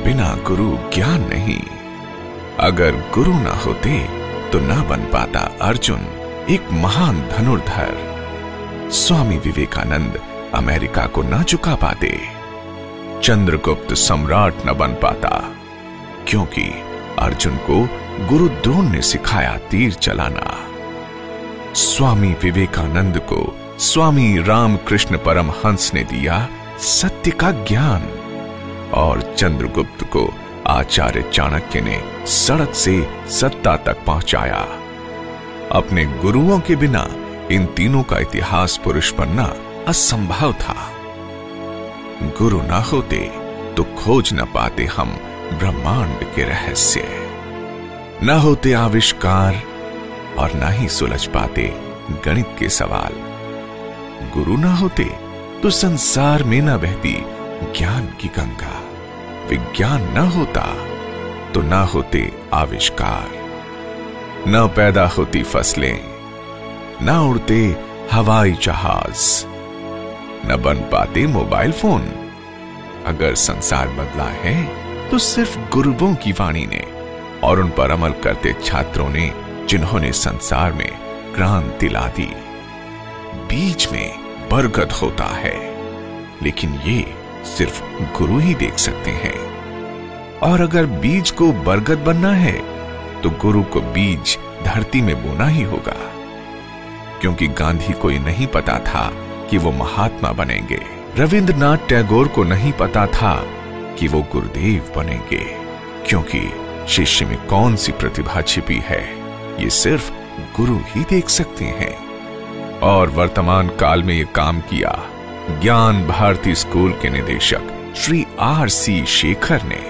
बिना गुरु ज्ञान नहीं। अगर गुरु ना होते तो ना बन पाता अर्जुन एक महान धनुर्धर। स्वामी विवेकानंद अमेरिका को ना झुका पाते। चंद्रगुप्त सम्राट न बन पाता, क्योंकि अर्जुन को गुरु द्रोण ने सिखाया तीर चलाना। स्वामी विवेकानंद को स्वामी रामकृष्ण परमहंस ने दिया सत्य का ज्ञान, और चंद्रगुप्त को आचार्य चाणक्य ने सड़क से सत्ता तक पहुंचाया। अपने गुरुओं के बिना इन तीनों का इतिहास पुरुष बनना असंभव था। गुरु ना होते तो खोज न पाते हम ब्रह्मांड के रहस्य, न होते आविष्कार और ना ही सुलझ पाते गणित के सवाल। गुरु ना होते तो संसार में न बहती ज्ञान की गंगा। विज्ञान न होता तो ना होते आविष्कार, न पैदा होती फसलें, न उड़ते हवाई जहाज, न बन पाते मोबाइल फोन। अगर संसार बदला है तो सिर्फ गुरुओं की वाणी ने और उन पर अमल करते छात्रों ने, जिन्होंने संसार में क्रांति ला दी। बीज में बरगद होता है, लेकिन ये सिर्फ गुरु ही देख सकते हैं। और अगर बीज को बरगद बनना है तो गुरु को बीज धरती में बोना ही होगा, क्योंकि गांधी को ये नहीं पता था कि वो महात्मा बनेंगे। रविंद्रनाथ टैगोर को नहीं पता था कि वो गुरुदेव बनेंगे, क्योंकि शिष्य में कौन सी प्रतिभा छिपी है ये सिर्फ गुरु ही देख सकते हैं। और वर्तमान काल में ये काम किया ज्ञान भारती स्कूल के निदेशक श्री R.C. शेखर ने।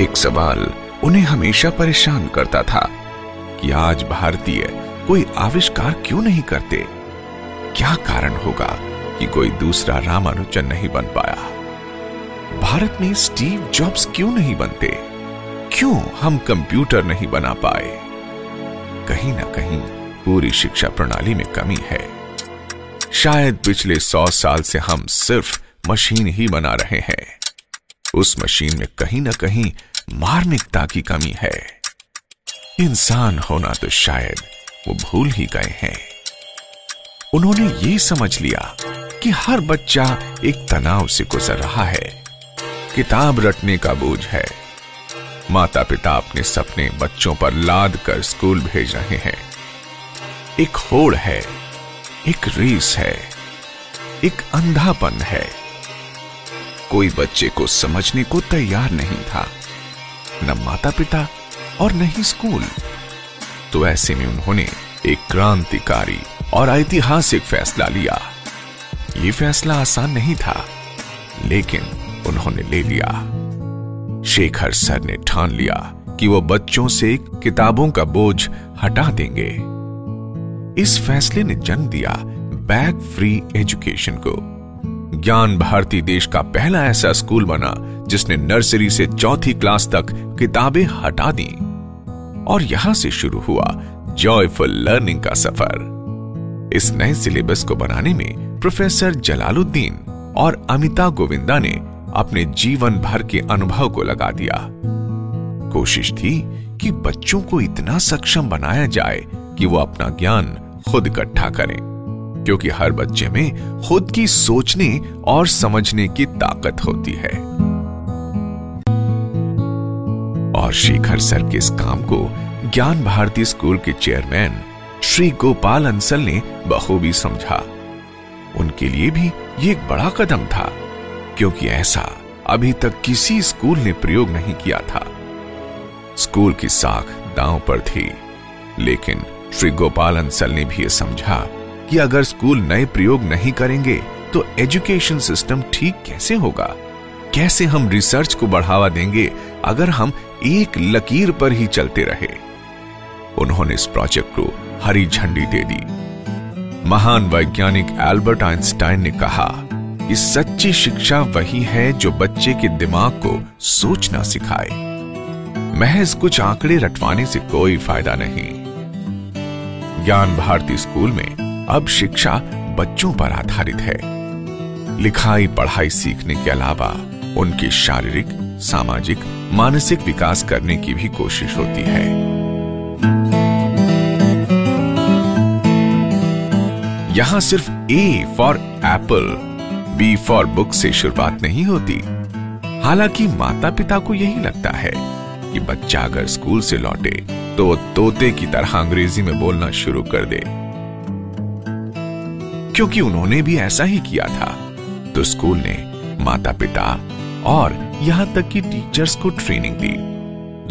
एक सवाल उन्हें हमेशा परेशान करता था कि आज भारतीय कोई आविष्कार क्यों नहीं करते। क्या कारण होगा कि कोई दूसरा रामानुजन नहीं बन पाया। भारत में स्टीव जॉब्स क्यों नहीं बनते। क्यों हम कंप्यूटर नहीं बना पाए। कहीं ना कहीं पूरी शिक्षा प्रणाली में कमी है। शायद पिछले 100 साल से हम सिर्फ मशीन ही बना रहे हैं। उस मशीन में कहीं ना कहीं मार्मिकता की कमी है। इंसान होना तो शायद वो भूल ही गए हैं। उन्होंने ये समझ लिया कि हर बच्चा एक तनाव से गुजर रहा है। किताब रटने का बोझ है। माता पिता अपने सपने बच्चों पर लाद कर स्कूल भेज रहे हैं। एक होड़ है, एक रेस है, एक अंधापन है। कोई बच्चे को समझने को तैयार नहीं था, न माता पिता और न ही स्कूल। तो ऐसे में उन्होंने एक क्रांतिकारी और ऐतिहासिक फैसला लिया। ये फैसला आसान नहीं था, लेकिन उन्होंने ले लिया। शेखर सर ने ठान लिया कि वो बच्चों से किताबों का बोझ हटा देंगे। इस फैसले ने जन्म दिया बैग फ्री एजुकेशन को। ज्ञान भारती देश का पहला ऐसा स्कूल बना जिसने नर्सरी से 4th क्लास तक किताबें हटा दी, और यहां से शुरू हुआ जॉयफुल लर्निंग का सफर। इस नए सिलेबस को बनाने में प्रोफेसर जलालुद्दीन और अमिता गोविंदा ने अपने जीवन भर के अनुभव को लगा दिया। कोशिश थी कि बच्चों को इतना सक्षम बनाया जाए कि वो अपना ज्ञान खुद इकट्ठा करें, क्योंकि हर बच्चे में खुद की सोचने और समझने की ताकत होती है। और शेखर सर के इस काम को ज्ञान भारती स्कूल के चेयरमैन श्री गोपाल अंसल ने बखूबी समझा। उनके लिए भी ये एक बड़ा कदम था, क्योंकि ऐसा अभी तक किसी स्कूल ने प्रयोग नहीं किया था। स्कूल की साख दांव पर थी, लेकिन श्री गोपाल अंसल ने भी यह समझा कि अगर स्कूल नए प्रयोग नहीं करेंगे तो एजुकेशन सिस्टम ठीक कैसे होगा। कैसे हम रिसर्च को बढ़ावा देंगे अगर हम एक लकीर पर ही चलते रहे। उन्होंने इस प्रोजेक्ट को हरी झंडी दे दी। महान वैज्ञानिक एल्बर्ट आइंस्टाइन ने कहा कि सच्ची शिक्षा वही है जो बच्चे के दिमाग को सोचना सिखाए। महज कुछ आंकड़े रटवाने से कोई फायदा नहीं। ज्ञान भारती स्कूल में अब शिक्षा बच्चों पर आधारित है। लिखाई पढ़ाई सीखने के अलावा उनके शारीरिक सामाजिक, मानसिक विकास करने की भी कोशिश होती है। यहां सिर्फ A for Apple, B for book से शुरुआत नहीं होती। हालांकि माता पिता को यही लगता है कि बच्चा अगर स्कूल से लौटे तो वो तोते की तरह अंग्रेजी में बोलना शुरू कर दे, क्योंकि उन्होंने भी ऐसा ही किया था। तो स्कूल ने माता पिता और यहां तक कि टीचर्स को ट्रेनिंग दी,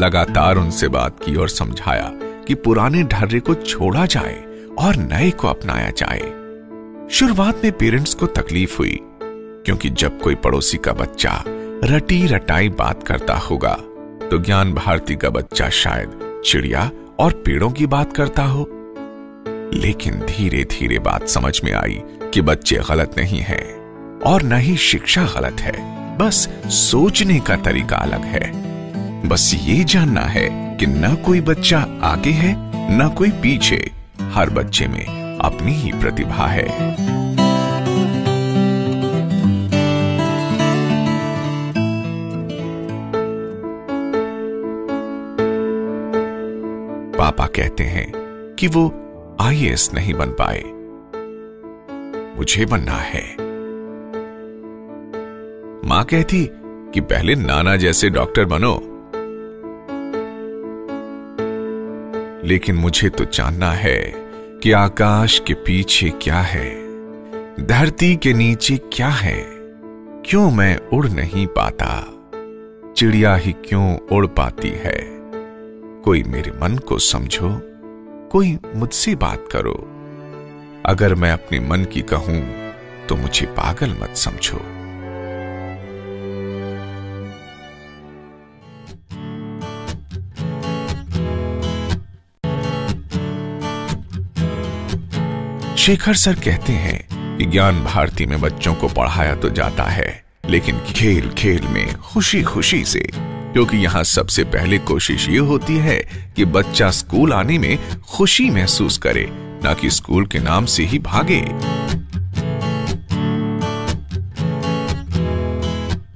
लगातार उनसे बात की और समझाया कि पुराने ढर्रे को छोड़ा जाए और नए को अपनाया जाए। शुरुआत में पेरेंट्स को तकलीफ हुई, क्योंकि जब कोई पड़ोसी का बच्चा रटी रटाई बात करता होगा तो ज्ञान भारती का बच्चा शायद चिड़िया और पेड़ों की बात करता हो। लेकिन धीरे धीरे बात समझ में आई कि बच्चे गलत नहीं हैं और न ही शिक्षा गलत है, बस सोचने का तरीका अलग है। बस ये जानना है कि न कोई बच्चा आगे है न कोई पीछे, हर बच्चे में अपनी ही प्रतिभा है। पापा कहते हैं कि वो IAS नहीं बन पाए, मुझे बनना है। मां कहती कि पहले नाना जैसे डॉक्टर बनो। लेकिन मुझे तो जानना है कि आकाश के पीछे क्या है, धरती के नीचे क्या है, क्यों मैं उड़ नहीं पाता, चिड़िया ही क्यों उड़ पाती है। कोई मेरे मन को समझो, कोई मुझसे बात करो। अगर मैं अपने मन की कहूं तो मुझे पागल मत समझो। शेखर सर कहते हैं कि ज्ञान भारती में बच्चों को पढ़ाया तो जाता है, लेकिन खेल खेल में, खुशी खुशी से, क्योंकि यहां सबसे पहले कोशिश ये होती है कि बच्चा स्कूल आने में खुशी महसूस करे, ना कि स्कूल के नाम से ही भागे।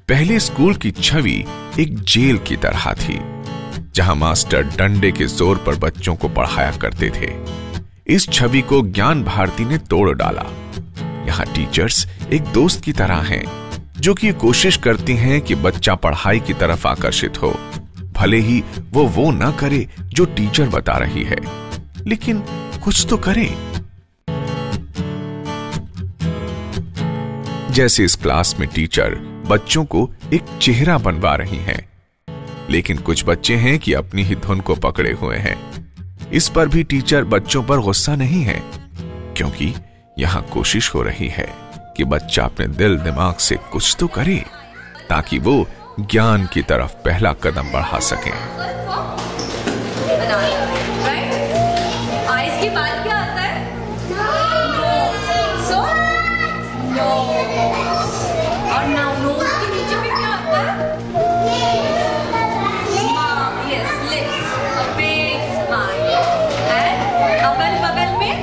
पहले स्कूल की छवि एक जेल की तरह थी, जहां मास्टर डंडे के जोर पर बच्चों को पढ़ाया करते थे। इस छवि को ज्ञान भारती ने तोड़ डाला। यहाँ टीचर्स एक दोस्त की तरह हैं, जो कि कोशिश करती हैं कि बच्चा पढ़ाई की तरफ आकर्षित हो, भले ही वो ना करे जो टीचर बता रही है, लेकिन कुछ तो करे। जैसे इस क्लास में टीचर बच्चों को एक चेहरा बनवा रही हैं, लेकिन कुछ बच्चे हैं कि अपनी ही धुन को पकड़े हुए हैं। इस पर भी टीचर बच्चों पर गुस्सा नहीं है, क्योंकि यहां कोशिश हो रही है कि बच्चा अपने दिल दिमाग से कुछ तो करे, ताकि वो ज्ञान की तरफ पहला कदम बढ़ा सके। आइस के बाद क्या आता है? और नोज के नीचे भी क्या आता है? अगल बगल में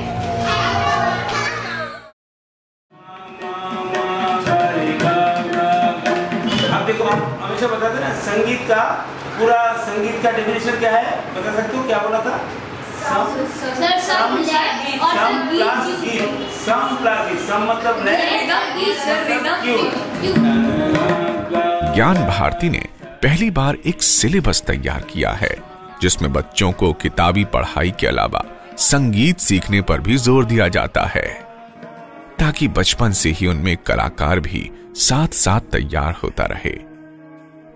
आप देखो, आप हमेशा बताते ना संगीत का पूरा संगीत का डेफिनेशन क्या है, बता सकते हो? क्या बोला था? सम प्लस सम मतलब ज्ञान भारती ने पहली बार एक सिलेबस तैयार किया है, जिसमें बच्चों को किताबी पढ़ाई के अलावा संगीत सीखने पर भी जोर दिया जाता है, ताकि बचपन से ही उनमें कलाकार भी साथ साथ तैयार होता रहे,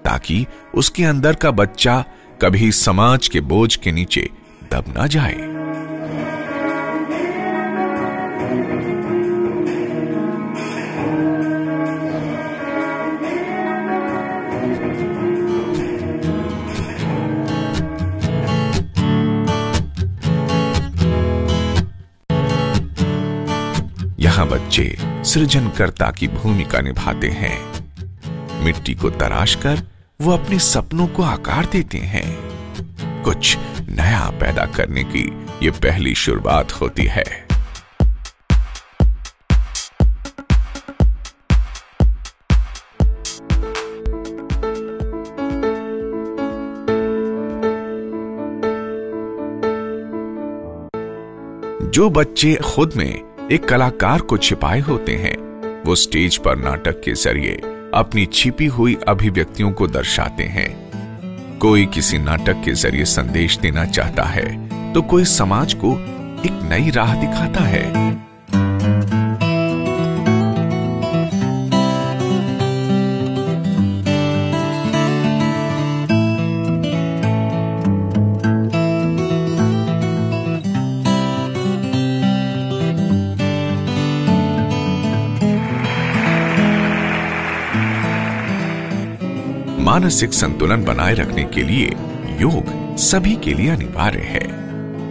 ताकि उसके अंदर का बच्चा कभी समाज के बोझ के नीचे दब ना जाए। यहां बच्चे सृजनकर्ता की भूमिका निभाते हैं। मिट्टी को तराश कर वो अपने सपनों को आकार देते हैं। कुछ नया पैदा करने की ये पहली शुरुआत होती है। जो बच्चे खुद में एक कलाकार को छिपाए होते हैं, वो स्टेज पर नाटक के जरिए अपनी छिपी हुई अभिव्यक्तियों को दर्शाते हैं। कोई किसी नाटक के जरिए संदेश देना चाहता है, तो कोई समाज को एक नई राह दिखाता है। मानसिक संतुलन बनाए रखने के लिए योग सभी के लिए अनिवार्य है।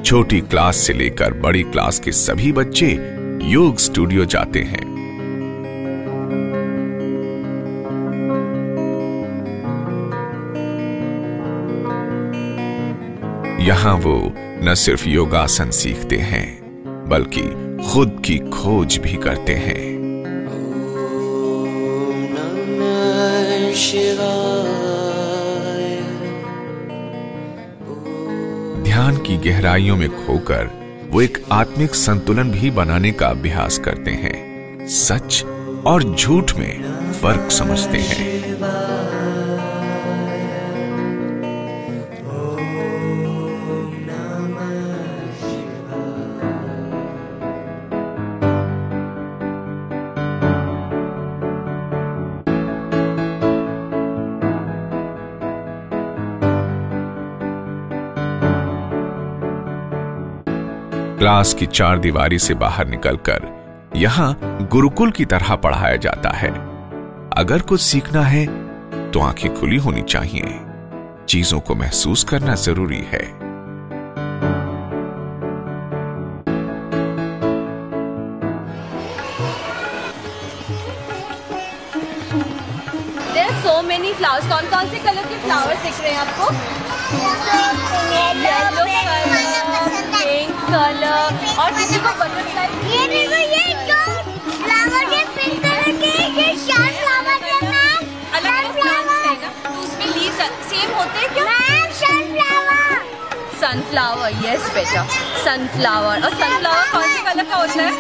छोटी क्लास से लेकर बड़ी क्लास के सभी बच्चे योग स्टूडियो जाते हैं। यहां वो न सिर्फ योगासन सीखते हैं, बल्कि खुद की खोज भी करते हैं। ध्यान की गहराइयों में खोकर वो एक आत्मिक संतुलन भी बनाने का अभ्यास करते हैं। सच और झूठ में फर्क समझते हैं। क्लास की चार दीवारी से बाहर निकलकर यहां गुरुकुल की तरह पढ़ाया जाता है। अगर कुछ सीखना है तो आंखें खुली होनी चाहिए। चीजों को महसूस करना जरूरी है। There are so many flowers. कौन-कौन से कलर के फ्लावर्स दिख रहे हैं आपको? येलो कलर, पिंक कलर, और किसी को बटरफ्लाई। ये देखो, ये जो फ्लावर है पिंक कलर के, ये चार फ्लावर है मैम। अलग-अलग फ्लावर्स है ना, तो उसमें लीव्स सेम होते हैं क्या? Ma'am sunflower. सनफ्लावर, यस बेटा, सनफ्लावर। और सनफ्लावर कौन से कलर का होता है?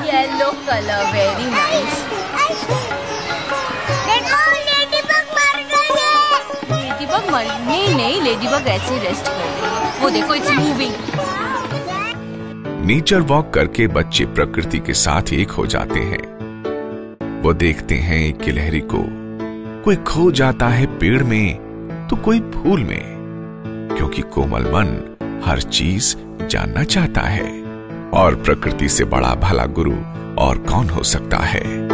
Yellow colour, very nice. देखो लेडीबग मर गई है। लेडीबग मर नहीं, लेडीबग ऐसे रेस्ट कर रही है। वो देखो, इट्स मूविंग। नेचर वॉक करके बच्चे प्रकृति के साथ एक हो जाते हैं। वो देखते हैं एक गिलहरी को, कोई खो जाता है पेड़ में तो कोई फूल में, क्योंकि कोमल मन हर चीज जानना चाहता है। और प्रकृति से बड़ा भला गुरु और कौन हो सकता है।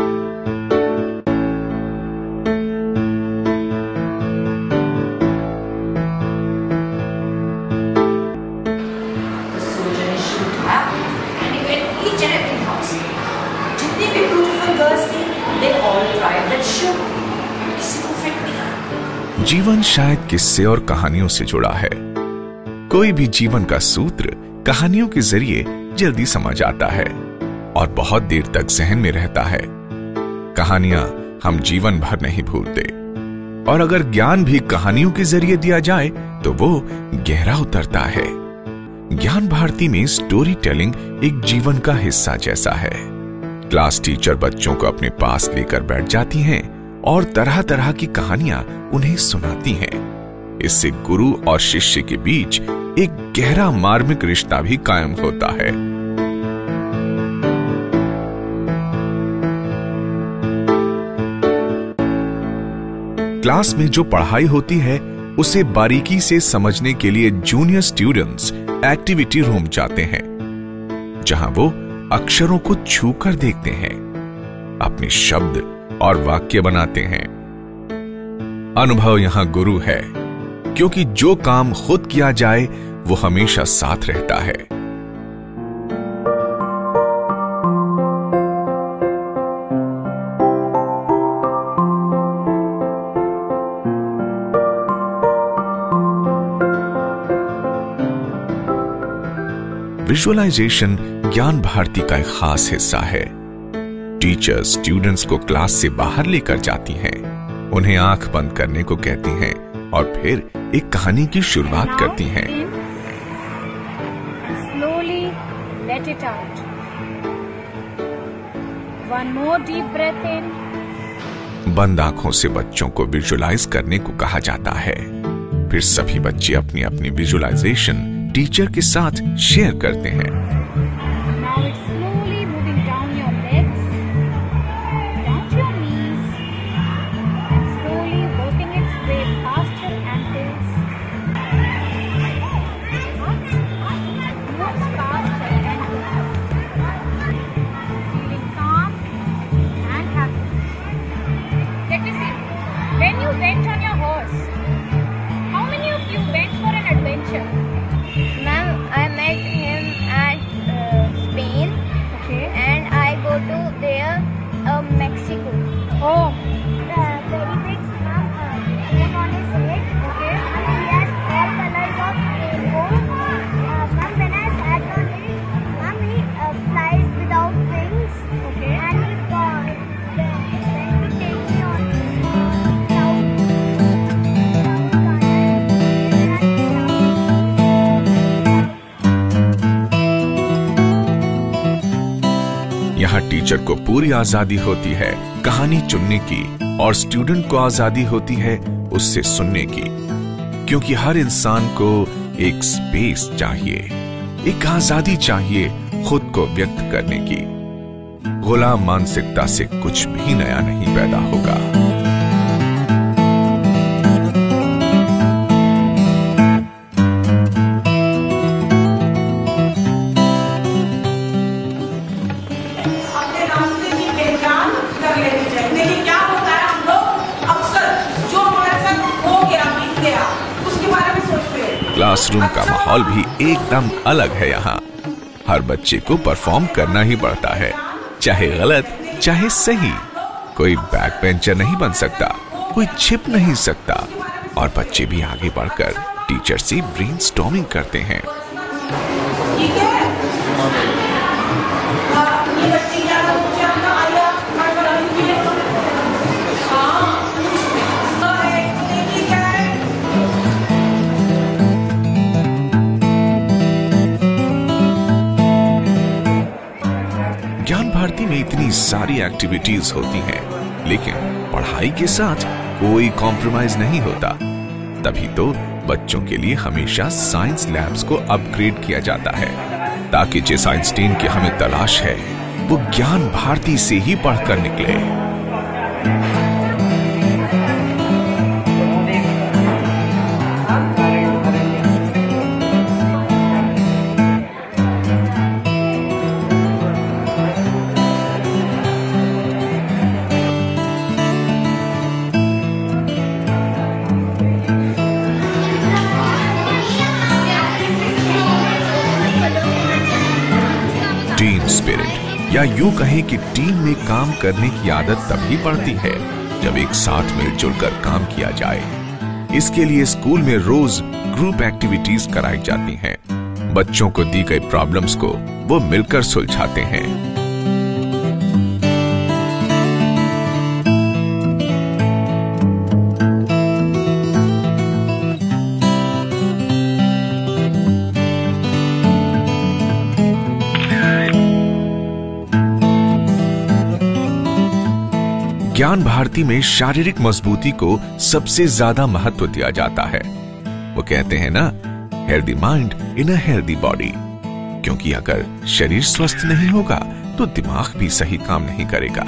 जीवन शायद किस्से और कहानियों से जुड़ा है। कोई भी जीवन का सूत्र कहानियों के जरिए जल्दी समझ आता है और बहुत देर तक जहन में रहता है। कहानियां हम जीवन भर नहीं भूलते, और अगर ज्ञान भी कहानियों के जरिए दिया जाए तो वो गहरा उतरता है। ज्ञान भारती में स्टोरी टेलिंग एक जीवन का हिस्सा जैसा है। क्लास टीचर बच्चों को अपने पास लेकर बैठ जाती हैं और तरह तरह की कहानियां उन्हें सुनाती हैं। इससे गुरु और शिष्य के बीच एक गहरा मार्मिक रिश्ता भी कायम होता है। क्लास में जो पढ़ाई होती है उसे बारीकी से समझने के लिए जूनियर स्टूडेंट्स एक्टिविटी रूम जाते हैं, जहां वो अक्षरों को छूकर देखते हैं, अपने शब्द और वाक्य बनाते हैं। अनुभव यहां गुरु है, क्योंकि जो काम खुद किया जाए वो हमेशा साथ रहता है। विजुअलाइजेशन ज्ञान भारती का एक खास हिस्सा है। टीचर स्टूडेंट्स को क्लास से बाहर लेकर जाती हैं, उन्हें आंख बंद करने को कहती हैं और फिर एक कहानी की शुरुआत करती हैं। Slowly One more deep breath in. बंद आंखों से बच्चों को विजुलाइज करने को कहा जाता है। फिर सभी बच्चे अपनी अपनी विजुलाइजेशन टीचर के साथ शेयर करते हैं। Now it's slowly moving down your legs, down to your knees, and slowly working its way past your ankles. Moves past your ankles. Feeling calm and happy. Let me see. When you went on your horse, how many of you went for an adventure? Ma'am, I met him at Spain. Okay. And I go to there, Mexico. Oh, The very big ma'am, moon on his head. okay. And he has all colors of rainbow. Ma'am, when I sat on it, ma'am, he flies without wings. Okay. And he when he takes me on cloud. यहाँ teacher को पूरी आजादी होती है कहानी चुनने की और स्टूडेंट को आजादी होती है उससे सुनने की, क्योंकि हर इंसान को एक स्पेस चाहिए, एक आजादी चाहिए खुद को व्यक्त करने की। गुलाम मानसिकता से कुछ भी नया नहीं पैदा होगा। अपने रास्ते की पहचान कर लेनी चाहिए। देखिए क्या होता है, हम लोग अक्सर जो हमारे साथ हो गया बीत गया उसके बारे में सोचते हैं। क्लासरूम का माहौल भी एकदम अलग है यहाँ। हर बच्चे को परफॉर्म करना ही पड़ता है, चाहे गलत चाहे सही। कोई बैक बेंचर नहीं बन सकता, कोई छिप नहीं सकता, और बच्चे भी आगे बढ़कर टीचर से ब्रेनस्टॉर्मिंग करते हैं। ठीक है, ये बच्चे क्या सोचते हैं, अपना आया हमारे अभी भी है। हाँ, देखिए क्या है। ज्ञान भारती में इतनी सारी एक्टिविटीज होती हैं, लेकिन पढ़ाई के साथ कोई कॉम्प्रोमाइज नहीं होता। तभी तो बच्चों के लिए हमेशा साइंस लैब्स को अपग्रेड किया जाता है, ताकि जिस आइंस्टीन की हमें तलाश है वो ज्ञान भारती से ही पढ़कर निकले। टीम स्पिरिट, या यूं कहें कि टीम में काम करने की आदत तभी पड़ती है जब एक साथ मिलजुल कर काम किया जाए। इसके लिए स्कूल में रोज ग्रुप एक्टिविटीज कराई जाती हैं। बच्चों को दी गई प्रॉब्लम्स को वो मिलकर सुलझाते हैं। ज्ञान भारती में शारीरिक मजबूती को सबसे ज्यादा महत्व दिया जाता है। वो कहते हैं ना, healthy mind in a healthy body, क्योंकि अगर शरीर स्वस्थ नहीं होगा तो दिमाग भी सही काम नहीं करेगा।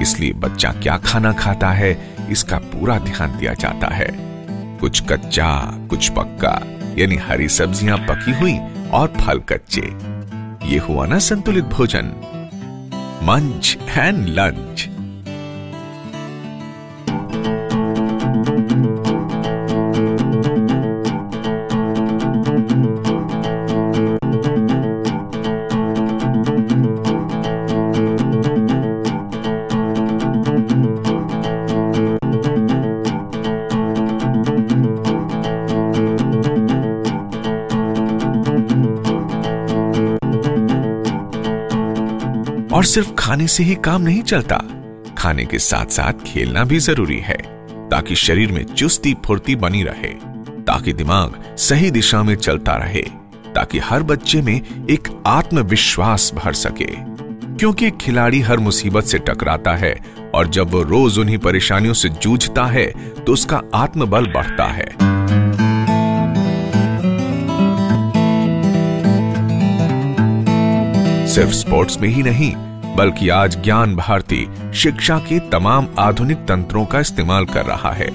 इसलिए बच्चा क्या खाना खाता है इसका पूरा ध्यान दिया जाता है। कुछ कच्चा कुछ पक्का, यानी हरी सब्जियां पकी हुई और फल कच्चे। ये हुआ ना संतुलित भोजन, मंच एंड लंच। और सिर्फ खाने से ही काम नहीं चलता, खाने के साथ साथ खेलना भी जरूरी है, ताकि शरीर में चुस्ती फुर्ती बनी रहे, ताकि दिमाग सही दिशा में चलता रहे, ताकि हर बच्चे में एक आत्मविश्वास भर सके। क्योंकि एक खिलाड़ी हर मुसीबत से टकराता है और जब वो रोज उन्हीं परेशानियों से जूझता है तो उसका आत्मबल बढ़ता है। सिर्फ स्पोर्ट्स में ही नहीं बल्कि आज ज्ञान भारती शिक्षा के तमाम आधुनिक तंत्रों का इस्तेमाल कर रहा है।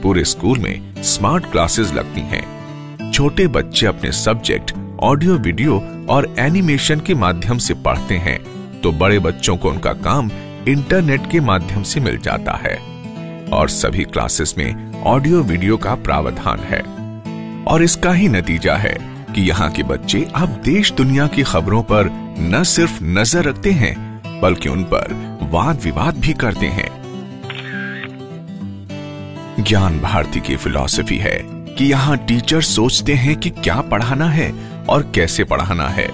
पूरे स्कूल में स्मार्ट क्लासेस लगती हैं। छोटे बच्चे अपने सब्जेक्ट ऑडियो, वीडियो और एनिमेशन के माध्यम से पढ़ते हैं तो बड़े बच्चों को उनका काम इंटरनेट के माध्यम से मिल जाता है। और सभी क्लासेस में ऑडियो वीडियो का प्रावधान है और इसका ही नतीजा है कि यहाँ के बच्चे अब देश दुनिया की खबरों पर न सिर्फ नजर रखते हैं बल्कि उन पर वाद विवाद भी करते हैं। ज्ञान भारती की फिलॉसफी है कि यहाँ टीचर सोचते हैं कि क्या पढ़ाना है और कैसे पढ़ाना है।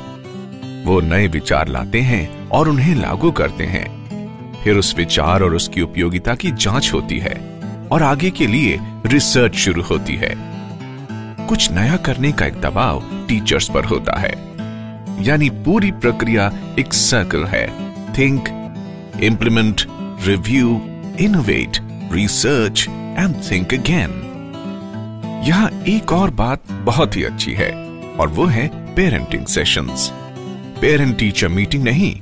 वो नए विचार लाते हैं और उन्हें लागू करते हैं। फिर उस विचार और उसकी उपयोगिता की जांच होती है और आगे के लिए रिसर्च शुरू होती है। कुछ नया करने का एक दबाव टीचर्स पर होता है, यानी पूरी प्रक्रिया एक सर्कल है। Think, implement, review, innovate, research and think again. यहां एक और बात बहुत ही अच्छी है और वो है parenting sessions. Parent teacher meeting नहीं,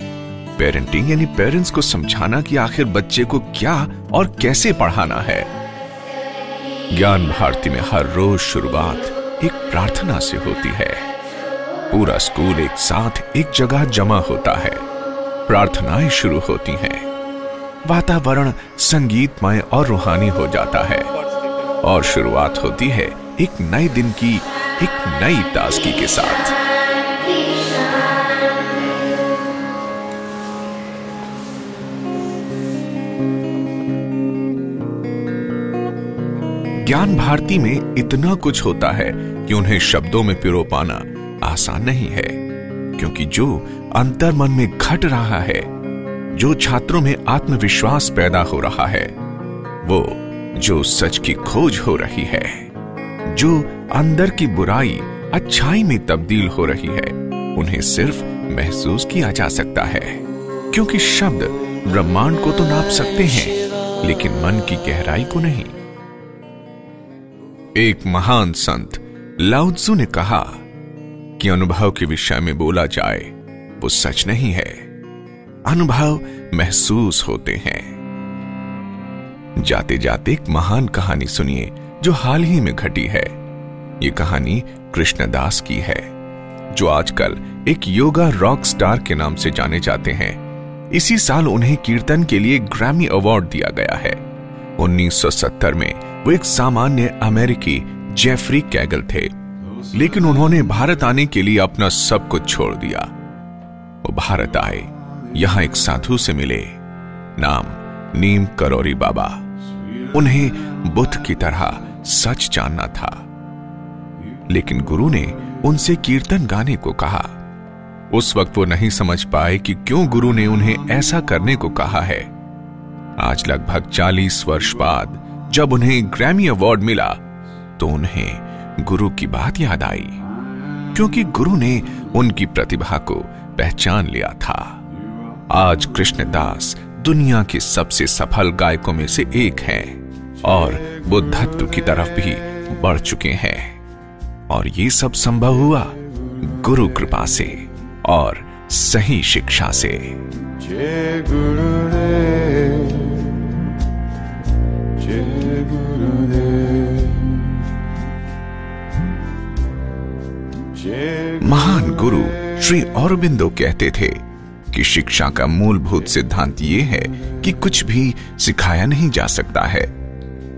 पेरेंटिंग यानी पेरेंट्स को समझाना कि आखिर बच्चे को क्या और कैसे पढ़ाना है। ज्ञान भारती में हर रोज शुरुआत एक प्रार्थना से होती है। पूरा स्कूल एक साथ एक जगह जमा होता है, प्रार्थनाएं शुरू होती हैं, वातावरण संगीतमय और रूहानी हो जाता है और शुरुआत होती है एक नए दिन की एक नई ताजगी के साथ। ज्ञान भारती में इतना कुछ होता है कि उन्हें शब्दों में पिरो पाना आसान नहीं है, क्योंकि जो अंतर्मन में घट रहा है, जो छात्रों में आत्मविश्वास पैदा हो रहा है, वो जो सच की खोज हो रही है, जो अंदर की बुराई अच्छाई में तब्दील हो रही है, उन्हें सिर्फ महसूस किया जा सकता है। क्योंकि शब्द ब्रह्मांड को तो नाप सकते हैं लेकिन मन की गहराई को नहीं। एक महान संत लाओ त्सु ने कहा कि अनुभव के विषय में बोला जाए वो सच नहीं है, अनुभव महसूस होते हैं। जाते जाते एक महान कहानी सुनिए जो हाल ही में घटी है। ये कहानी कृष्णदास की है, जो आजकल एक योगा रॉक स्टार के नाम से जाने जाते हैं। इसी साल उन्हें कीर्तन के लिए ग्रैमी अवार्ड दिया गया है। 1970 में वो एक सामान्य अमेरिकी जेफरी कैगल थे, लेकिन उन्होंने भारत आने के लिए अपना सब कुछ छोड़ दिया। वो भारत आए, यहां एक साधु से मिले, नाम नीम करोरी बाबा। उन्हें बुद्ध की तरह सच जानना था, लेकिन गुरु ने उनसे कीर्तन गाने को कहा। उस वक्त वो नहीं समझ पाए कि क्यों गुरु ने उन्हें ऐसा करने को कहा है। आज लगभग 40 वर्ष बाद जब उन्हें ग्रैमी अवार्ड मिला तो उन्हें गुरु की बात याद आई, क्योंकि गुरु ने उनकी प्रतिभा को पहचान लिया था। आज कृष्णदास दुनिया के सबसे सफल गायकों में से एक हैं और बुद्धत्व की तरफ भी बढ़ चुके हैं। और ये सब संभव हुआ गुरु कृपा से और सही शिक्षा से। जय गुरुदेव, जय गुरुदेव। महान गुरु श्री औरोबिंदो कहते थे कि शिक्षा का मूलभूत सिद्धांत ये है कि कुछ भी सिखाया नहीं जा सकता है।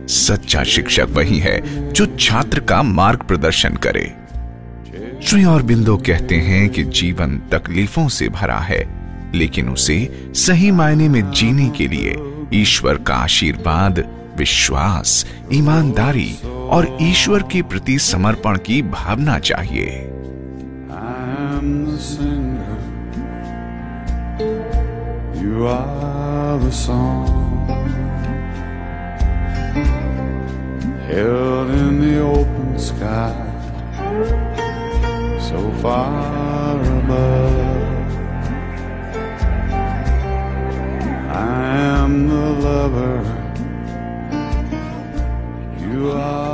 सच्चा शिक्षक वही है जो छात्र का मार्ग प्रदर्शन करे। श्री औरोबिंदो कहते हैं कि जीवन तकलीफों से भरा है, लेकिन उसे सही मायने में जीने के लिए ईश्वर का आशीर्वाद, विश्वास, ईमानदारी और ईश्वर के प्रति समर्पण की भावना चाहिए। You are the song held in the open sky, so far above. You are